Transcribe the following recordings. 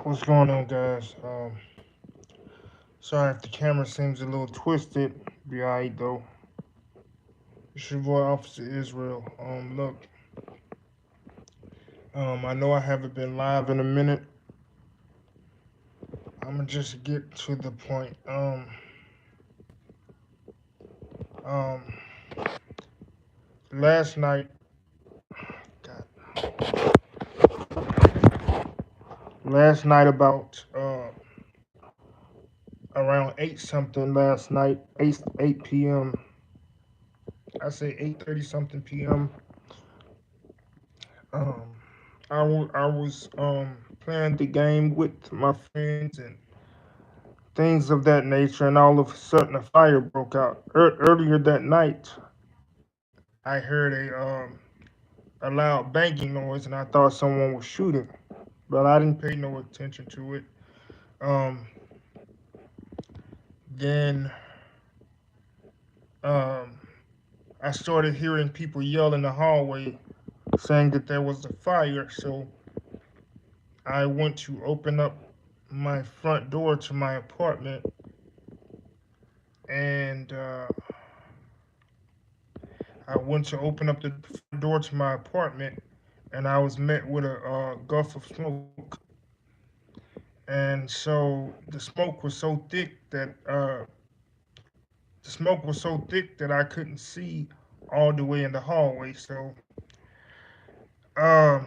What's going on, guys? Sorry if the camera seems a little twisted. Be alright though. It's your boy, Officer Israel. Look, I know I haven't been live in a minute. I'm gonna just get to the point. Um, Last night, God, last night about around 8 something last night, 8 p.m. I say 8:30 something p.m. Um, I was playing the game with my friends and things of that nature, and all of a sudden a fire broke out. Earlier that night, I heard a loud banging noise, and I thought someone was shooting, but I didn't pay no attention to it. Um, then um, I started hearing people yell in the hallway saying that there was a fire, so I went to open up my front door to my apartment, and I went to open up the front door to my apartment, and I was met with a gulf of smoke. And so the smoke was so thick that I couldn't see all the way in the hallway. Um,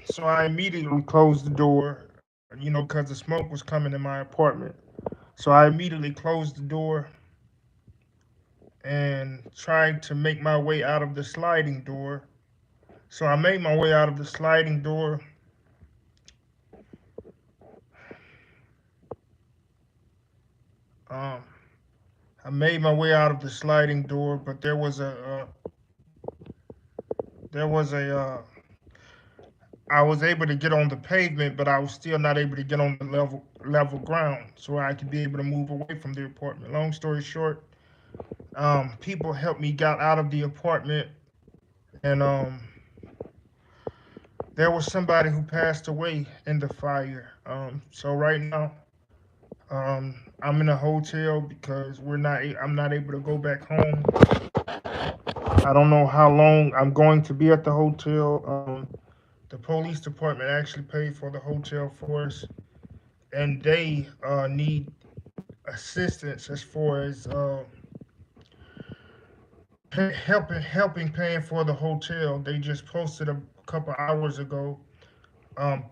so I immediately closed the door, because the smoke was coming in my apartment. So I immediately closed the door and tried to make my way out of the sliding door. So I made my way out of the sliding door. Um, I made my way out of the sliding door, but there was a I was able to get on the pavement, but I was still not able to get on the level ground, so I could be able to move away from the apartment. Long story short, people helped me got out of the apartment, and there was somebody who passed away in the fire. So right now, I'm in a hotel because I'm not able to go back home. I don't know how long I'm going to be at the hotel. The police department actually paid for the hotel for us, and they need assistance as far as helping paying for the hotel. They just posted a couple hours ago. Um,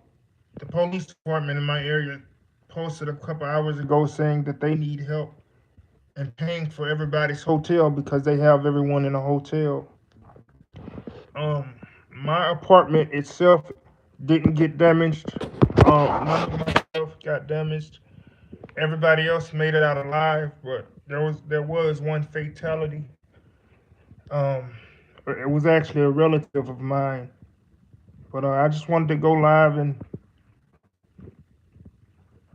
the police department in my area posted a couple hours ago saying that they need help in paying for everybody's hotel because they have everyone in a hotel. Um, my apartment itself didn't get damaged. None of my stuff got damaged. Everybody else made it out alive, but there was one fatality. Um, it was actually a relative of mine. But I just wanted to go live and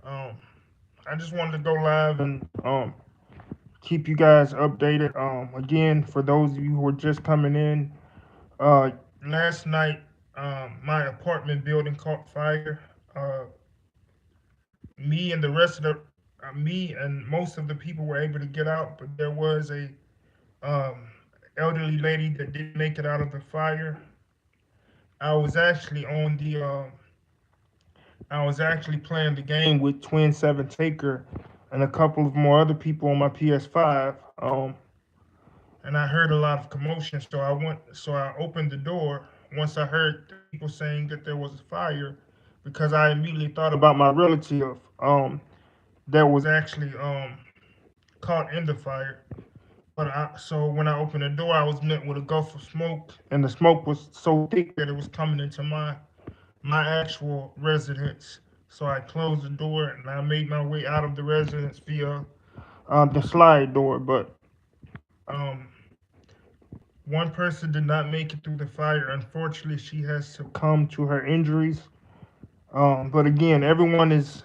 um, I just wanted to go live and keep you guys updated. Again, for those of you who are just coming in, uh, last night my apartment building caught fire. Uh, me and the rest of the Me and most of the people were able to get out, but there was a um, elderly lady that didn't make it out of the fire. I was actually on the I was actually playing the game with Twin Seven Taker and a couple of more other people on my PS5. And I heard a lot of commotion, so I opened the door once I heard the people saying that there was a fire, because I immediately thought about my relative that was actually caught in the fire. So when I opened the door, I was met with a gulf of smoke, and the smoke was so thick that it was coming into my actual residence. So I closed the door and I made my way out of the residence via the slide door. But um, one person did not make it through the fire. Unfortunately, she has succumbed to her injuries. But again, everyone is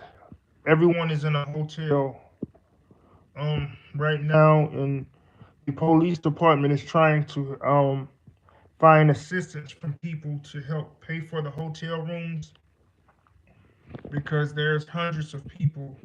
in a hotel right now, and the police department is trying to find assistance from people to help pay for the hotel rooms. because there's hundreds of people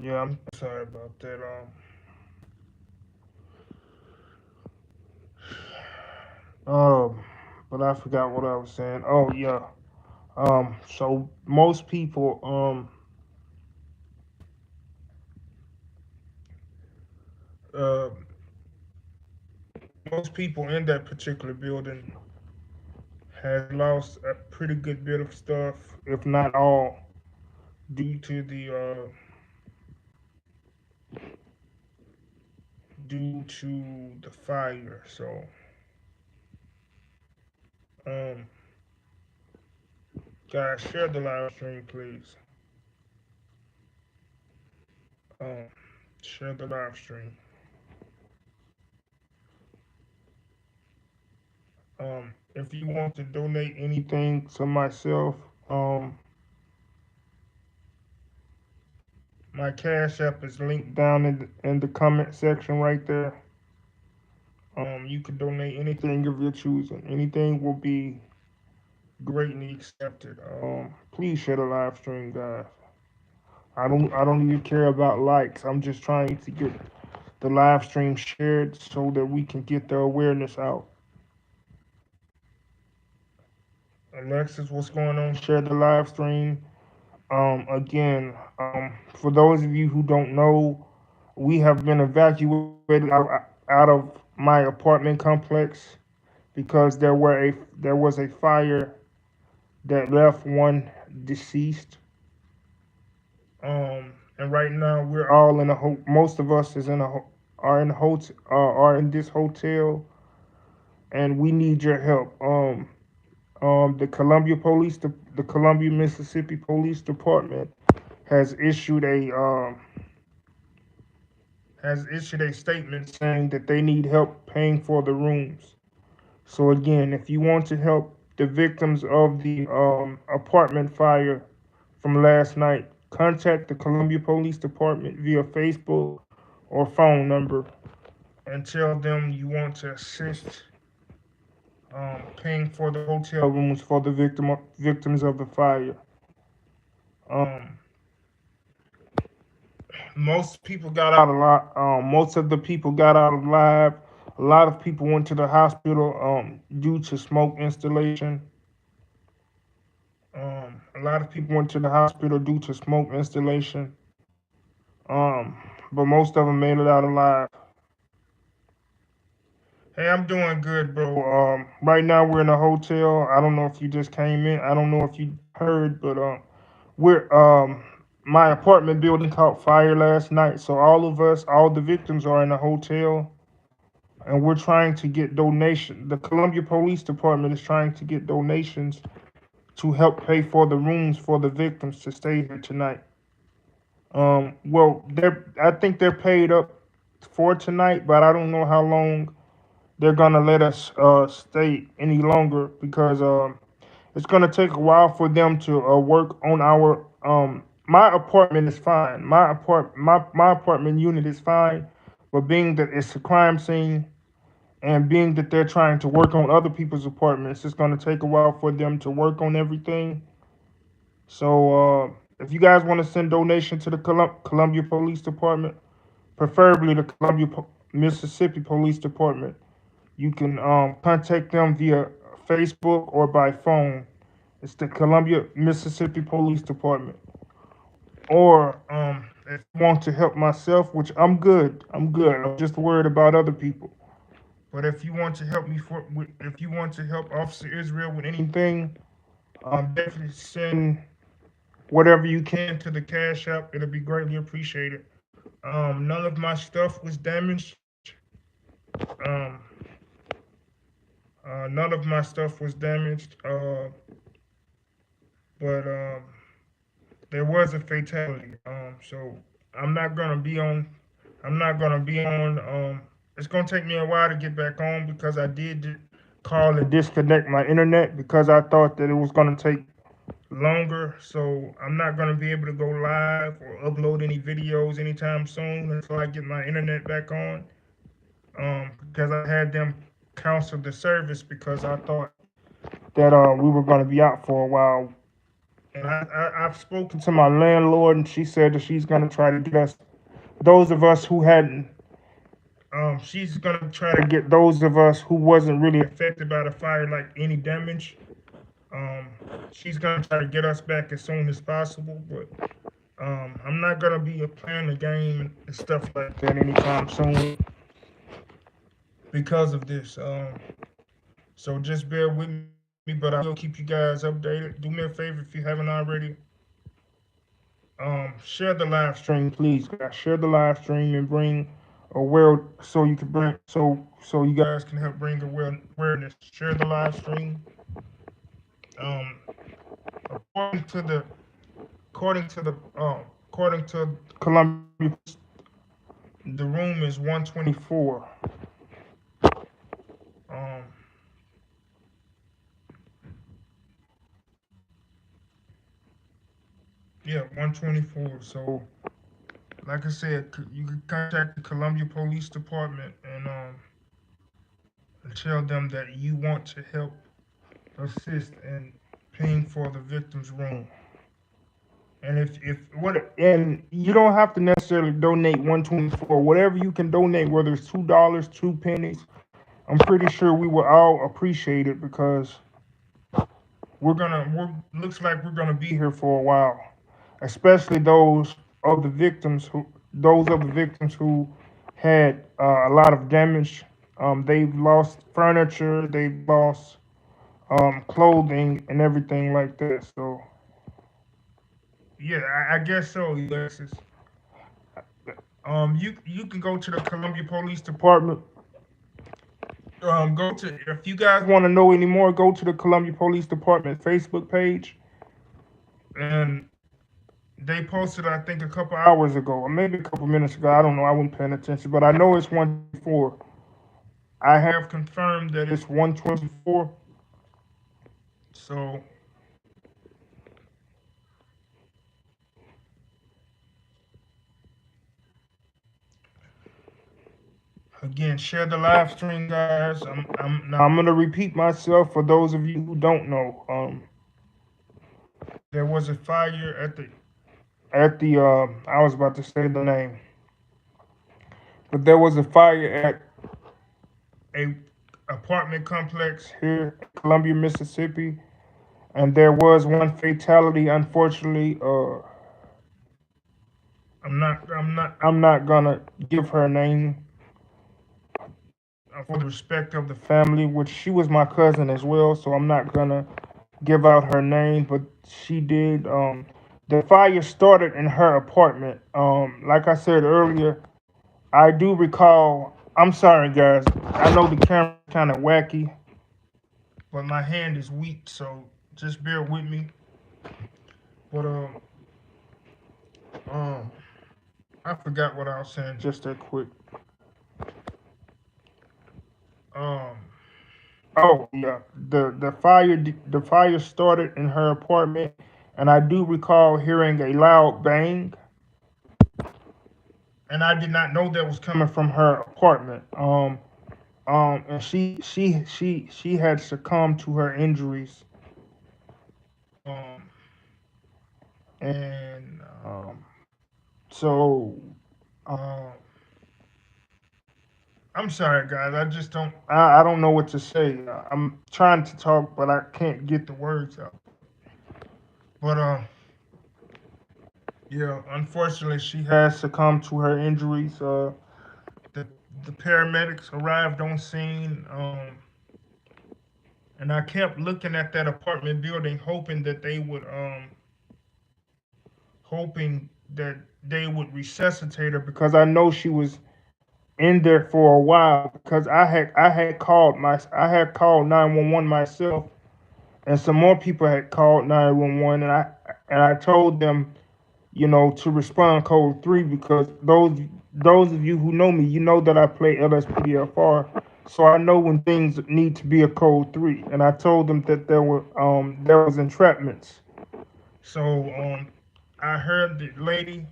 Yeah, I'm sorry about that. Um, but I forgot what I was saying. Oh yeah. So uh, most people in that particular building has lost a pretty good bit of stuff, if not all, due to the fire. So, um, guys, share the live stream, please. Um, share the live stream. If you want to donate anything to myself, my Cash App is linked down in the comment section right there. You can donate anything of your choosing. Anything will be greatly accepted. Please share the live stream, guys. I don't even care about likes. I'm just trying to get the live stream shared so that we can get the awareness out. Alexis, what's going on? Share the live stream. Again, for those of you who don't know, we have been evacuated out of my apartment complex because there was a fire that left one deceased. And right now we're all in most of us is in are in hotel are in this hotel, and we need your help. The the Columbia, Mississippi Police Department has issued a statement saying that they need help paying for the rooms. So again, if you want to help the victims of the apartment fire from last night, contact the Columbia Police Department via Facebook or phone number and tell them you want to assist paying for the hotel rooms for the victims of the fire. Um, most people got out alive. Most of the people got out alive. A lot of people went to the hospital due to smoke installation. A lot of people went to the hospital due to smoke installation. Um, but most of them made it out alive. Hey, I'm doing good, bro. Right now we're in a hotel. I don't know if you just came in. I don't know if you heard, but we're my apartment building caught fire last night. So all the victims are in a hotel, and we're trying to get donation. The Columbia Police Department is trying to get donations to help pay for the rooms for the victims to stay here tonight. Well, I think they're paid up for tonight, but I don't know how long they're gonna let us stay any longer because it's gonna take a while for them to work on our My apartment is fine. My apartment unit is fine, but being that it's a crime scene and being that they're trying to work on other people's apartments, it's gonna take a while for them to work on everything. So if you guys want to send donation to the Columbia Police Department, preferably the Mississippi Police Department, you can contact them via Facebook or by phone. It's the Columbia, Mississippi Police Department. Or if you want to help myself, which I'm good. I'm good. I'm just worried about other people. But if you want to help if you want to help Officer Israel with anything, definitely send whatever you can to the Cash App. It'll be greatly appreciated. None of my stuff was damaged. Um, None of my stuff was damaged. But there was a fatality. So I'm not gonna be on. I'm not gonna be on. It's gonna take me a while to get back on because I did call and disconnect my internet because I thought that it was gonna take longer. So I'm not gonna be able to go live or upload any videos anytime soon until I get my internet back on. Because I had them cancel the service because I thought that we were gonna be out for a while And I've spoken to my landlord, and she said that she's gonna try to get us, those of us who hadn't, she's gonna try to get those of us who wasn't really affected by the fire, like any damage. Um, she's gonna try to get us back as soon as possible, but I'm not gonna be playing the game and stuff like that anytime soon because of this. So just bear with me, but I will keep you guys updated. Do me a favor if you haven't already. Share the live stream, please, guys. Share the live stream and bring aware so you can bring so you guys can help bring awareness. Share the live stream. Um, according to the according to the according to Columbia, the room is 124. Um, yeah, 124. So, like I said, you can contact the Columbia Police Department and tell them that you want to help assist in paying for the victim's room. And if what and you don't have to necessarily donate 124. Whatever you can donate, whether it's $2, 2 pennies, I'm pretty sure we will all appreciate it because we're looks like we're gonna be here for a while, especially those of the victims who had a lot of damage. They've lost furniture, they've lost clothing and everything like that. So yeah, I guess so, Alexis. You can go to the Columbia Police Department. Go to if you guys want to know any more, go to the Columbia Police Department Facebook page, and they posted I think a couple hours ago, or maybe a couple minutes ago. I don't know. I wasn't paying attention, but I know it's 124. I have confirmed that it's 124. So again, share the live stream, guys. I'm gonna repeat myself for those of you who don't know. There was a fire at the I was about to say the name, but there was a fire at a apartment complex here in Columbia, Mississippi, and there was one fatality. Unfortunately, I'm not gonna give her name for the respect of the family, which she was my cousin as well. So I'm not gonna give out her name, but she did. The fire started in her apartment. Like I said earlier, I do recall. I'm sorry, guys. I know the camera's kind of wacky, but my hand is weak, so just bear with me. But um, I forgot what I was saying just that quick. Um, oh yeah, the fire started in her apartment, and I do recall hearing a loud bang, and I did not know that was coming from her apartment. And she had succumbed to her injuries. Um, and so um, I'm sorry, guys. I don't know what to say. I'm trying to talk, but I can't get the words out. But yeah, unfortunately, she has succumbed to her injuries. The the paramedics arrived on scene, and I kept looking at that apartment building, hoping that they would resuscitate her because I know she was in there for a while because I had called 911 myself, and some more people had called 911, and I told them, to respond code 3 because those of you who know me, you know that I play LSPDFR, so I know when things need to be a code 3, and I told them that there was entrapments. So I heard the lady,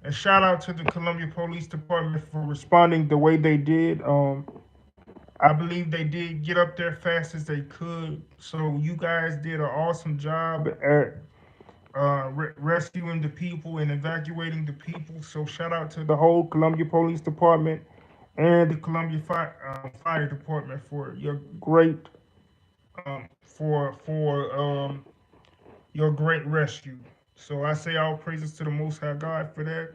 and shout out to the Columbia Police Department for responding the way they did. I believe they did get up there fast as they could. So you guys did an awesome job rescuing the people and evacuating the people. So shout out to the whole Columbia Police Department and the Columbia Fire Department for your great your great rescue. So I say all praises to the Most High God for that.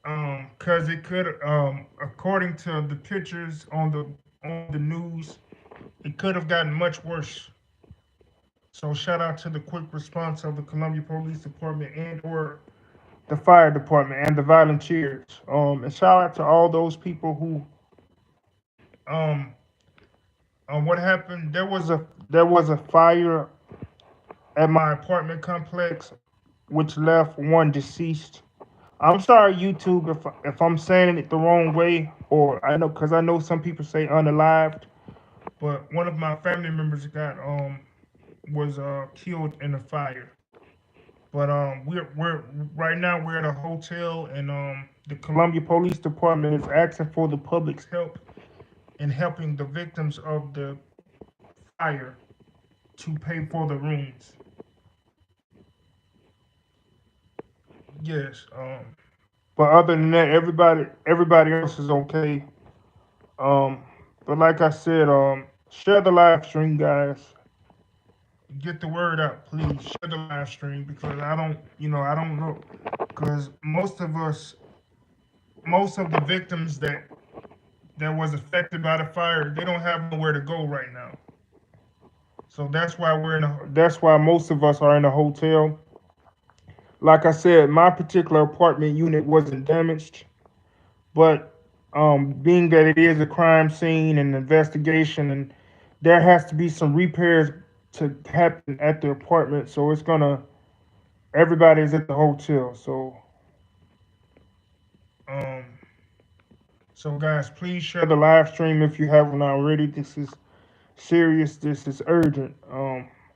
Um, cause it could, according to the pictures on the news, it could have gotten much worse. So shout out to the quick response of the Columbia Police Department and or the fire department and the volunteers. And shout out to all those people who um what happened. There was a fire at my apartment complex, which left one deceased. I'm sorry, YouTube, if I'm saying it the wrong way, or I know because I know some people say unalived, but one of my family members got was killed in a fire. But we're right now we're at a hotel, and the Columbia Police Department is asking for the public's help in helping the victims of the fire to pay for the rooms. Yes. But other than that, everybody else is okay. Um, but like I said, share the live stream, guys. Get the word out, please. Share the live stream because I don't know, because most of the victims that was affected by the fire, they don't have nowhere to go right now. So that's why most of us are in a hotel. Like I said, my particular apartment unit wasn't damaged, but being that it is a crime scene and investigation, and there has to be some repairs to happen at the apartment, so it's gonna everybody's at the hotel. Um, so guys, please share the live stream if you haven't already. This is serious. This is urgent.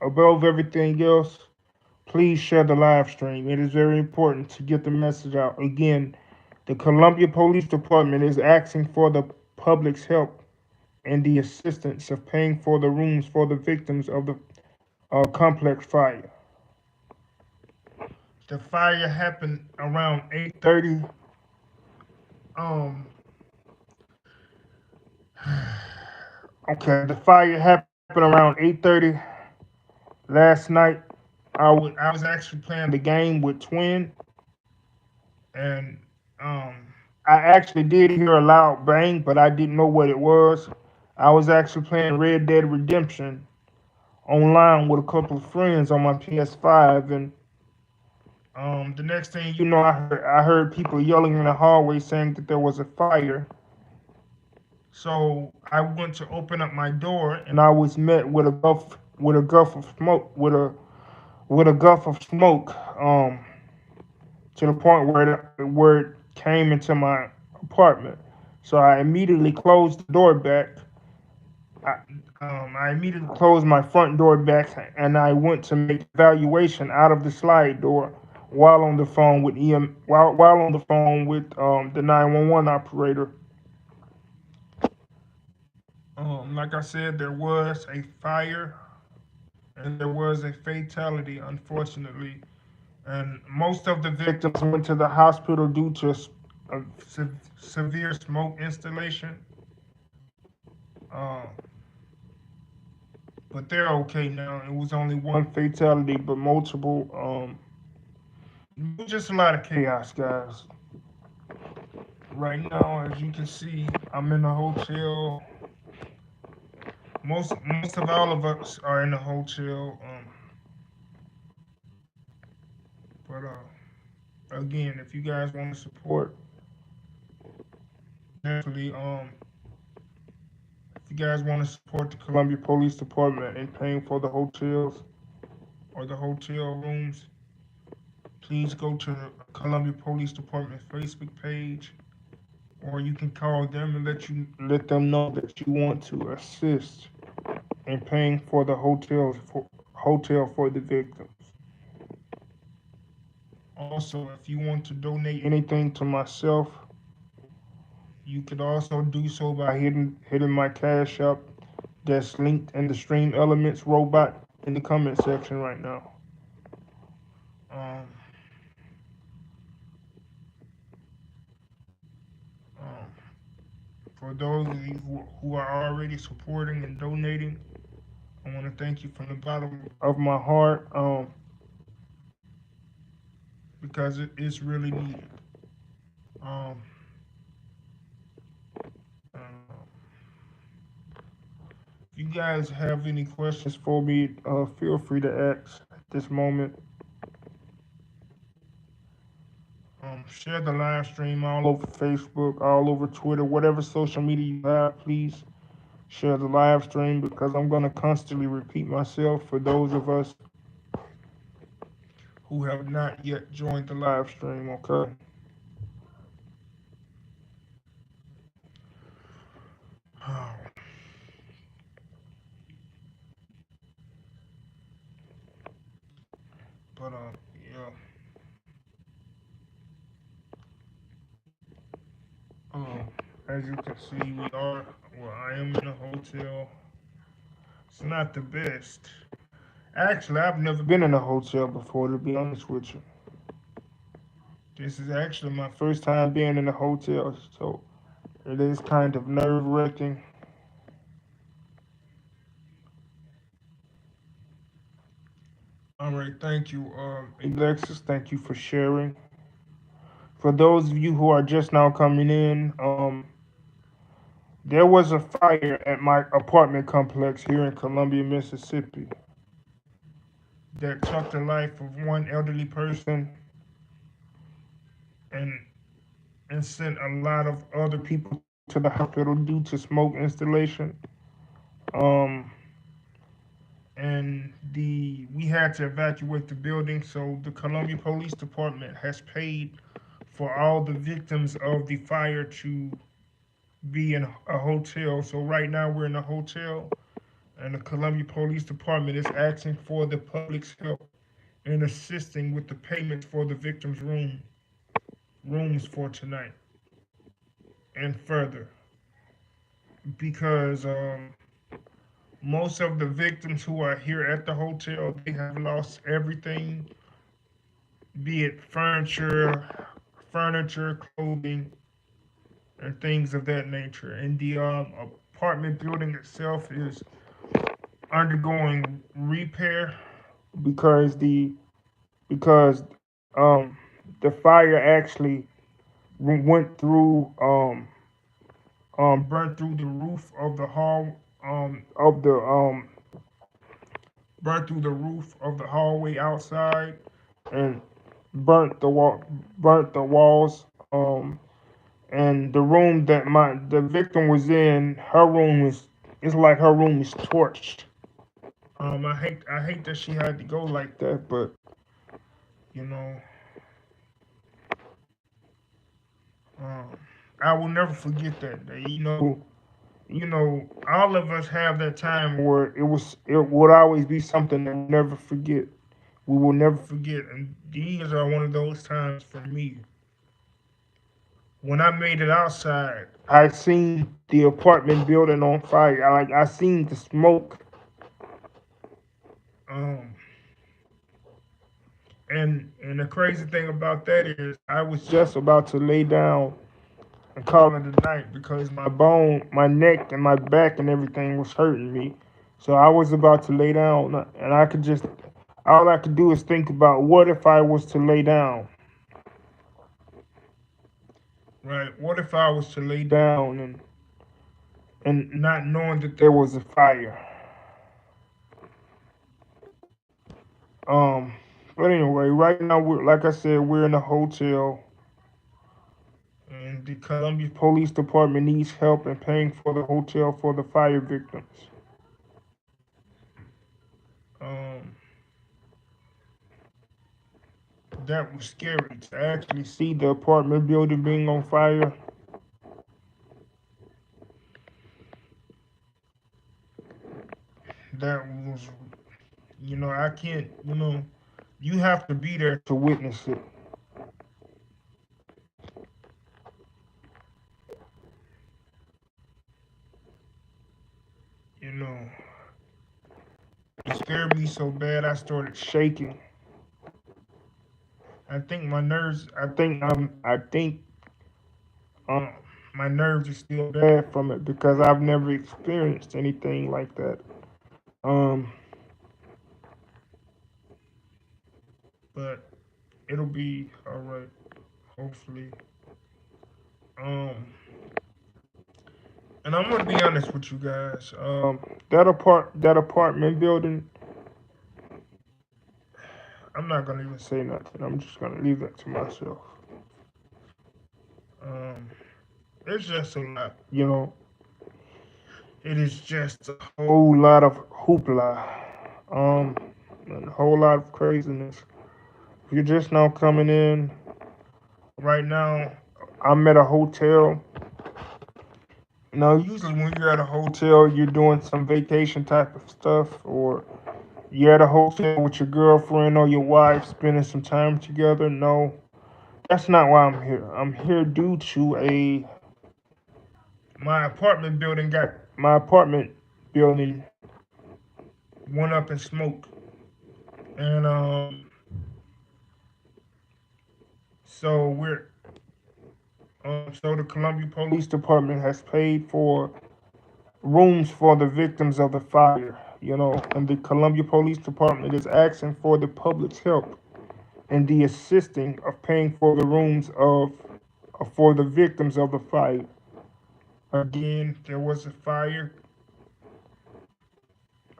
Above everything else, please share the live stream. It is very important to get the message out. Again, the Columbia Police Department is asking for the public's help and the assistance of paying for the rooms for the victims of the complex fire. The fire happened around 8:30. Um, okay, the fire happened around 8:30 last night. I was actually playing the game with Twin, and um, I actually did hear a loud bang, but I didn't know what it was. I was actually playing Red Dead Redemption online with a couple of friends on my PS5, and the next thing you know, I heard people yelling in the hallway saying that there was a fire. So I went to open up my door, and I was met with a guff of smoke with a guff of smoke. To the point where it came into my apartment. So I immediately closed the door back. I, I immediately closed my front door back, and I went to make evaluation out of the slide door while on the phone with while on the phone with the 911 operator. Like I said, there was a fire and there was a fatality, unfortunately, and most of the victims went to the hospital due to a severe smoke installation. Uh, but they're okay now. It was only one fatality, but multiple. It was just a lot of chaos, guys. Right now, as you can see, I'm in a hotel. Most of all of us are in a hotel. But again, if you guys want to support, definitely if you guys want to support the Columbia Police Department in paying for the hotels or the hotel rooms, please go to the Columbia Police Department Facebook page, or you can call them and let them know that you want to assist in paying for the hotel for the victims. Also, if you want to donate anything to myself, you could also do so by hitting my cash up that's linked in the Stream Elements robot. in the comment section right now. Um, um, for those of you who are already supporting and donating, I want to thank you from the bottom of my heart, because it is really needed. Um, if you guys have any questions for me, feel free to ask at this moment. Share the live stream all over Facebook, all over Twitter, whatever social media you have, please share the live stream because I'm going to constantly repeat myself for those of us who have not yet joined the live stream, okay? But, yeah. Um, as you can see, I am in a hotel. It's not the best. Actually, I've never been in a hotel before, to be honest with you. This is actually my first time being in a hotel, so it is kind of nerve wracking. All right, thank you, Alexis. Thank you for sharing. For those of you who are just now coming in, there was a fire at my apartment complex here in Columbia, Mississippi, that took the life of one elderly person and and sent a lot of other people to the hospital due to smoke installation. Um, and we had to evacuate the building, so the Columbia Police Department has paid for all the victims of the fire to be in a hotel. So right now we're in a hotel, and the Columbia Police Department is asking for the public's help in assisting with the payments for the victims' rooms for tonight and further, because most of the victims who are here at the hotel, they have lost everything, be it furniture, clothing, and things of that nature. And the apartment building itself is undergoing repair because because um, the fire actually went through burnt through the roof of the hall of the burnt through the roof of the hallway outside and burnt the walls, and the room that the victim was in, her room is it's like her room is torched. I hate that she had to go like that, but you know, um, I will never forget that day. All of us have that time where it would always be something that we'll never forget. We will never forget, and these are one of those times for me. When I made it outside, I seen the apartment building on fire. I seen the smoke. Um, and the crazy thing about that is, I was just about to lay down and call it a night because my neck, and my back and everything was hurting me. So I was about to lay down, and all I could do is think about what if I was to lay down, right? What if I was to lay down and not knowing that there was a fire? Um, but anyway, right now like I said, we're in a hotel, and the Columbia Police Department needs help in paying for the hotel for the fire victims. Um, that was scary to actually see the apartment building being on fire. That was, I can't, you have to be there to witness it. You know, scared me so bad I started shaking. I think my nerves. Um my nerves are still bad from it because I've never experienced anything like that. Um, but it'll be all right. Hopefully. Um, and I'm gonna be honest with you guys. That apartment building. I'm not gonna even say nothing. I'm just gonna leave that to myself. Um, it's just a lot. It is just a whole lot of hoopla. Um, and a whole lot of craziness. If you're just now coming in, right now, I'm at a hotel. Now, usually when you're at a hotel, you're doing some vacation type of stuff, or you're at a hotel with your girlfriend or your wife spending some time together. No, that's not why I'm here. I'm here due to a my apartment building got my apartment building went up in smoke, and so we're so the Columbia Police Department has paid for rooms for the victims of the fire. And the Columbia Police Department is asking for the public's help in the assisting of paying for the rooms of for the victims of the fire. Again, there was a fire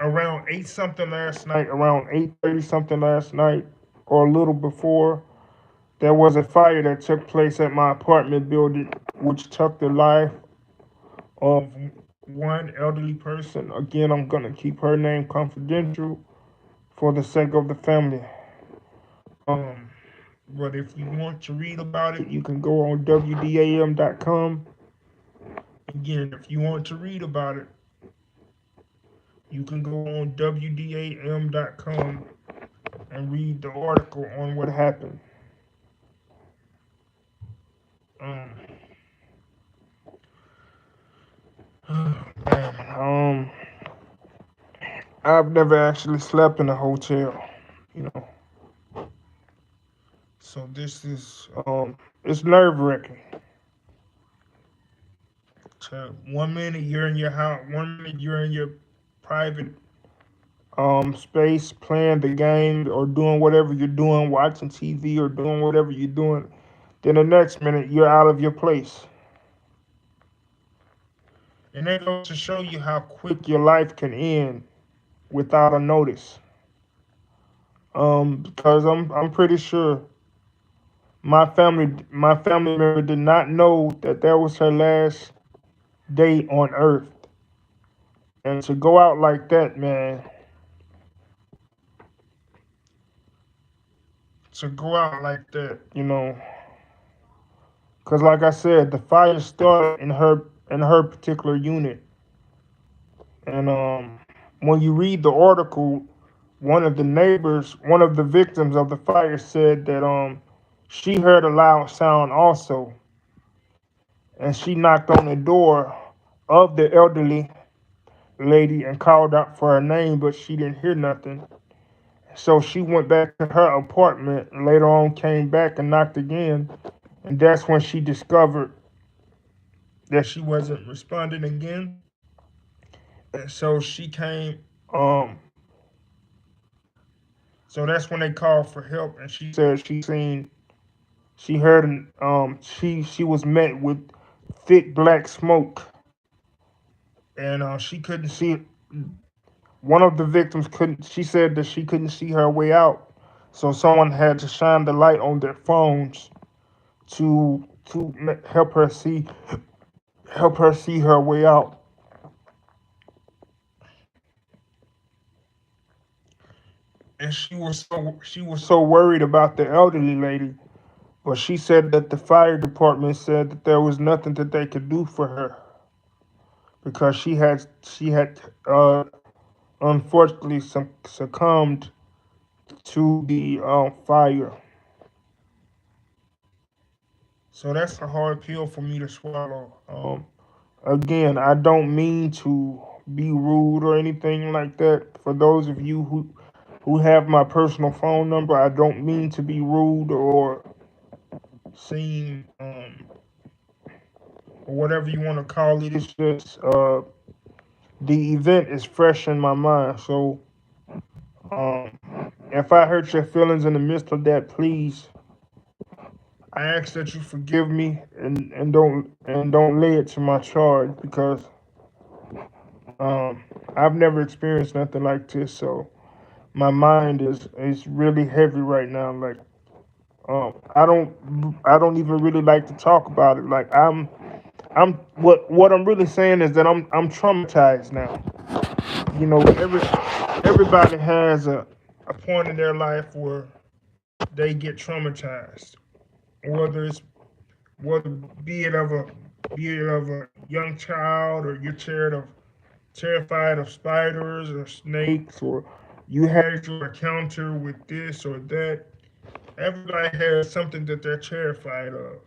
around 8 something last night, around 8:30 something last night, or a little before. There was a fire that took place at my apartment building, which took the life of one elderly person. Again, I'm gonna keep her name confidential for the sake of the family. Um, but if you want to read about it, you can go on WDAM.com. Again, if you want to read about it, you can go on WDAM.com and read the article on what happened. Um, man, I've never actually slept in a hotel, you know. So this is it's nerve wracking. So 1 minute you're in your house, 1 minute you're in your private space playing the game or doing whatever you're doing, watching TV or doing whatever you're doing. Then the next minute you're out of your place. And that goes to show you how quick your life can end without a notice. Because I'm pretty sure my family member did not know that that was her last day on Earth. And to go out like that, man, to go out like that, because like I said, the fire started in her particular unit, and when you read the article, one of the victims of the fire, said that she heard a loud sound also, and she knocked on the door of the elderly lady and called out for her name, but she didn't hear nothing. So she went back to her apartment. Later on, came back and knocked again, and that's when she discovered that she wasn't responding again. And so she came. Um, so that's when they called for help, and she said she heard, she was met with thick black smoke, and she couldn't see. One of the victims couldn't. She said that she couldn't see her way out, so someone had to shine the light on their phones to help her see her way out. And she was so worried about the elderly lady, but she said that the fire department said that there was nothing that they could do for her because she had unfortunately succumbed to the fire. So that's a hard pill for me to swallow. Again, I don't mean to be rude or anything like that. For those of you who have my personal phone number, I don't mean to be rude or seem or whatever you want to call it. It's just the event is fresh in my mind. So um, if I hurt your feelings in the midst of that, please, I ask that you forgive me and don't lay it to my charge because um, I've never experienced nothing like this. So my mind is really heavy right now. Like I don't even really like to talk about it. Like I'm what I'm really saying is that I'm traumatized now. You know, everybody has a point in their life where they get traumatized, whether it's whether be it of a be it of a young child or you're terrified of spiders or snakes or you had your encounter with this or that. Everybody has something that they're terrified of.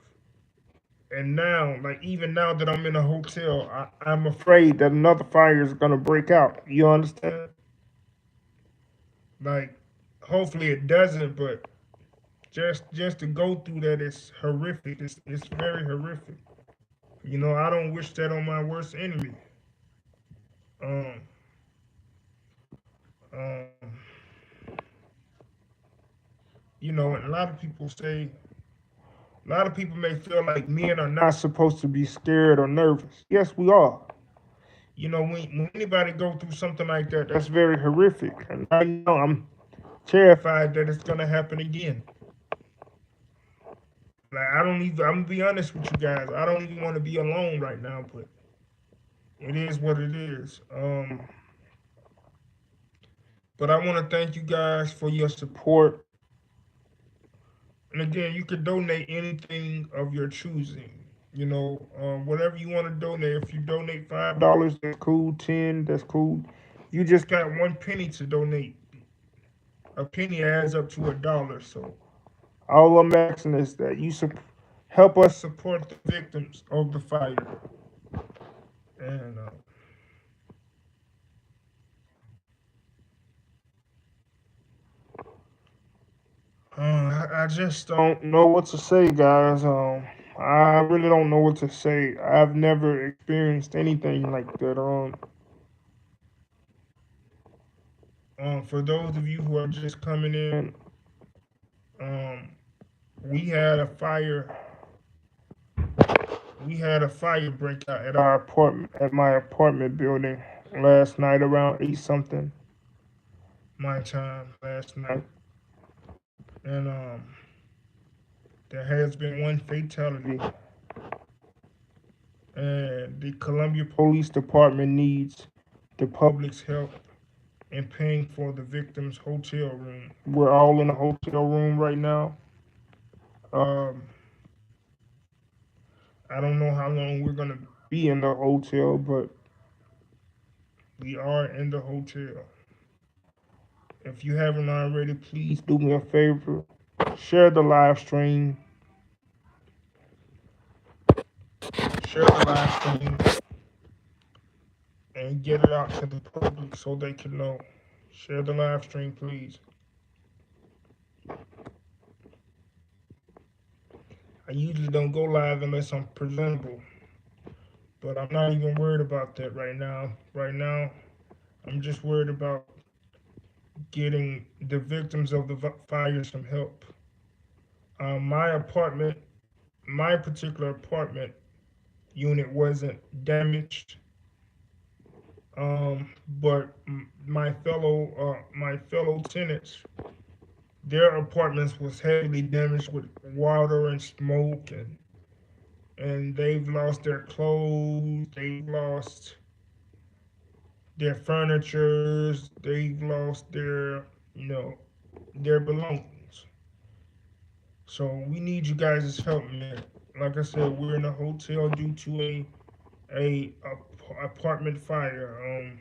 And now, like even now that I'm in a hotel, I'm afraid that another fire is gonna break out. You understand? Like, hopefully it doesn't, but just to go through that is horrific. It's very horrific. You know, I don't wish that on my worst enemy. Um, um, you know, and a lot of people may feel like men are not supposed to be scared or nervous. Yes, we are. You know, when anybody go through something like that, that's very horrific. And right now, I'm terrified that it's gonna happen again. Like I don't even. I'm gonna be honest with you guys. I don't even want to be alone right now, but it is what it is. But I want to thank you guys for your support. And again, you can donate anything of your choosing. You know, whatever you want to donate. If you donate $5, that's cool. 10, that's cool. You just got one penny to donate. A penny adds up to $1. So all I'm asking is that you help us support the victims of the fire. And I just don't know what to say, guys. I really don't know what to say. I've never experienced anything like that. For those of you who are just coming in, um, we had a fire. We had a fire break out at our apartment, at my apartment building last night around 8 something my time last night, and there has been one fatality, and the Columbia Police Department needs the public's help in paying for the victim's hotel room. We're all in a hotel room right now. Um, I don't know how long we're gonna be in the hotel, but we are in the hotel. If you haven't already, please do me a favor. Share the live stream. Share the live stream and get it out to the public so they can know. Share the live stream, please. I usually don't go live unless I'm presentable, but I'm not even worried about that right now. Right now, I'm just worried about getting the victims of the fire some help. My apartment, my particular apartment unit wasn't damaged, but my fellow tenants, their apartments was heavily damaged with water and smoke, and they've lost their clothes, they've lost their furniture, they've lost their their belongings. So we need you guys' help, man. Like I said, we're in a hotel due to a apartment fire.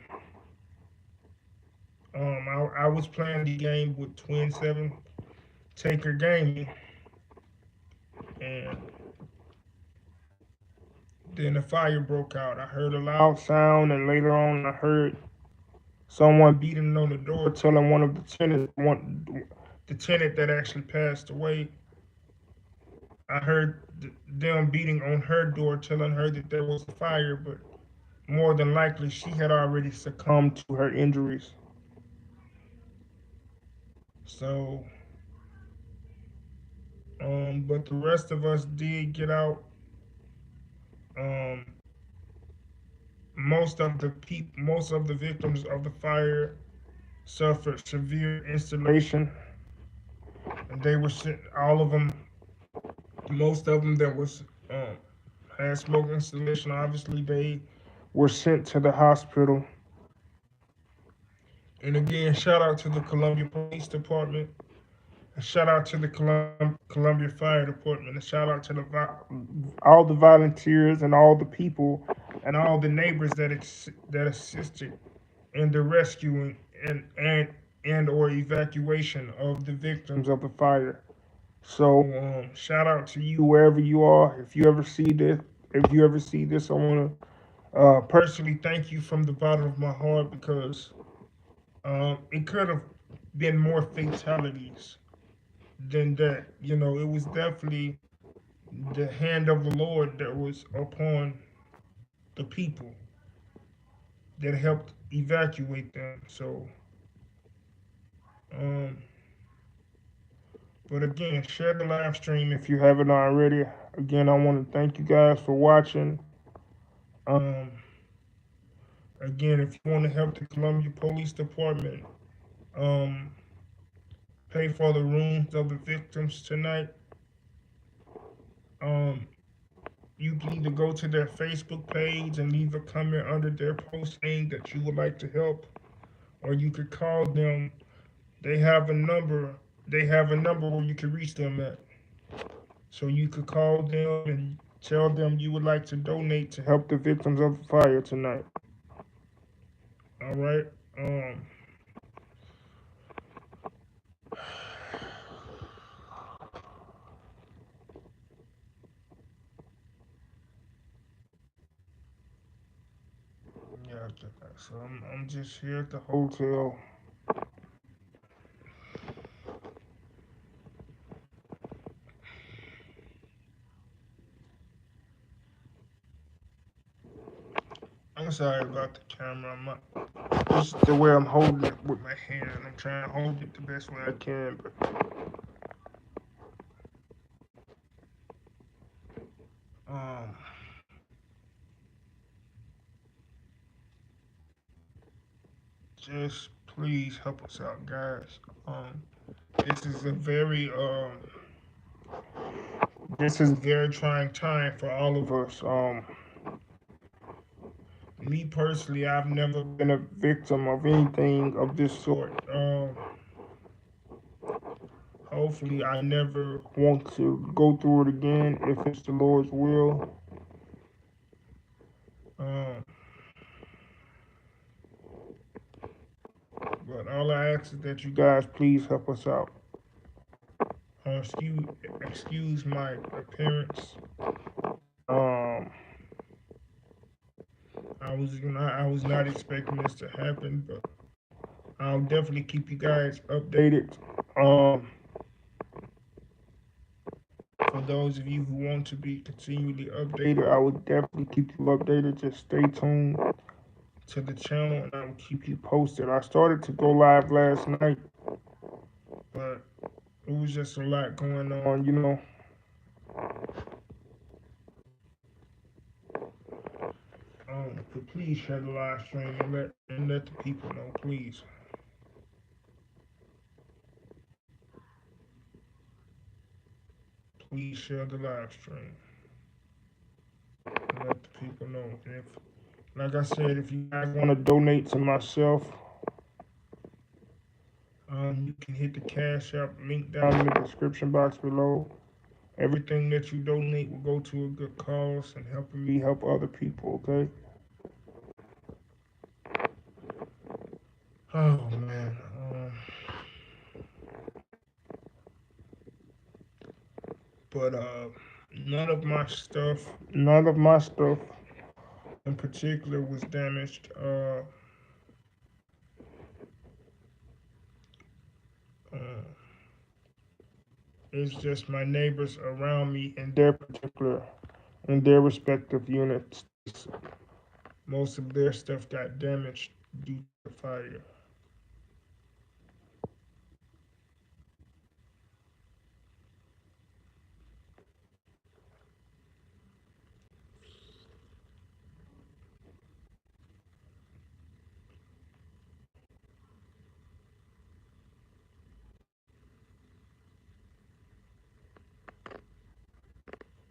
I was playing the game with Twin Seven Taker Gaming, and then the fire broke out. I heard a loud sound, and later on, I heard someone beating on the door, telling one of the the tenant that actually passed away. I heard them beating on her door, telling her that there was a fire, but more than likely, she had already succumbed to her injuries. So, but the rest of us did get out. Um, most of the victims of the fire suffered severe installation, and they were sent. All of them, most of them that was had smoke installation. Obviously, they were sent to the hospital. And again, shout out to the Columbia Police Department. A shout out to the Columbia Fire Department. A shout out to all the volunteers and all the people and all the neighbors that assisted in the rescuing and or evacuation of the victims of the fire. So shout out to you wherever you are. If you ever see this, I want to personally thank you from the bottom of my heart because it could have been more fatalities than that. You know, it was definitely the hand of the Lord that was upon the people that helped evacuate them. So, um, but again, share the live stream if you haven't already. Again, I want to thank you guys for watching. Um, again, if you want to help the Columbia Police Department um, pay for the rooms of the victims tonight, um, you can either go to their Facebook page and leave a comment under their post saying that you would like to help, or you could call them. They have a number. They have a number where you can reach them at. So you could call them and tell them you would like to donate to help the victims of the fire tonight. All right. Um, yeah. So I'm just here at the hotel. I'm sorry about the camera. This is the way I'm holding it with my hand. I'm trying to hold it the best way I can, but um, just please help us out, guys. This is a very trying time for all of us. Me personally, I've never been a victim of anything of this sort. Hopefully, I never want to go through it again if it's the Lord's will. Um, but all I ask is that you guys please help us out. Excuse my appearance. Um, I was not expecting this to happen, but I'll definitely keep you guys updated. For those of you who want to be continually updated, I will definitely keep you updated. Just stay tuned to the channel and I will keep you posted. I started to go live last night, but it was just a lot going on, you know. But please share the live stream and let the people know, please. Please share the live stream and let the people know. And if, like I said, if you guys want to donate to myself, you can hit the Cash App link down in the description box below. Everything that you donate will go to a good cause and helping me help other people, okay? Oh, man. But, None of my stuff in particular was damaged. Uh, it's just my neighbors around me in their respective units. Most of their stuff got damaged due to the fire.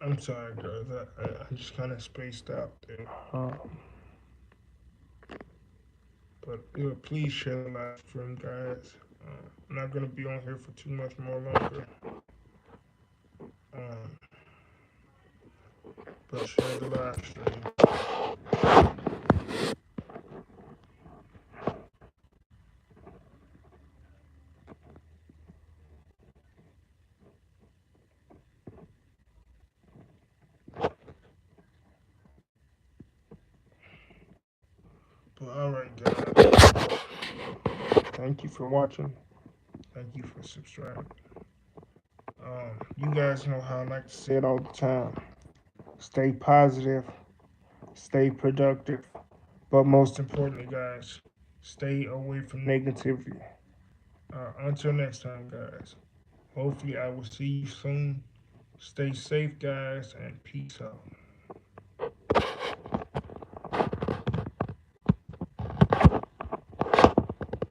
I'm sorry, guys. I just kind of spaced out there. But please share the live stream, guys. I'm not gonna be on here for too much more longer. Um, but share the live stream. But all right, guys. Thank you for watching. Thank you for subscribing. You guys know how I like to say it all the time. Stay positive, stay productive, but most importantly, guys, stay away from negativity. Until next time, guys. Hopefully, I will see you soon. Stay safe, guys, and peace out.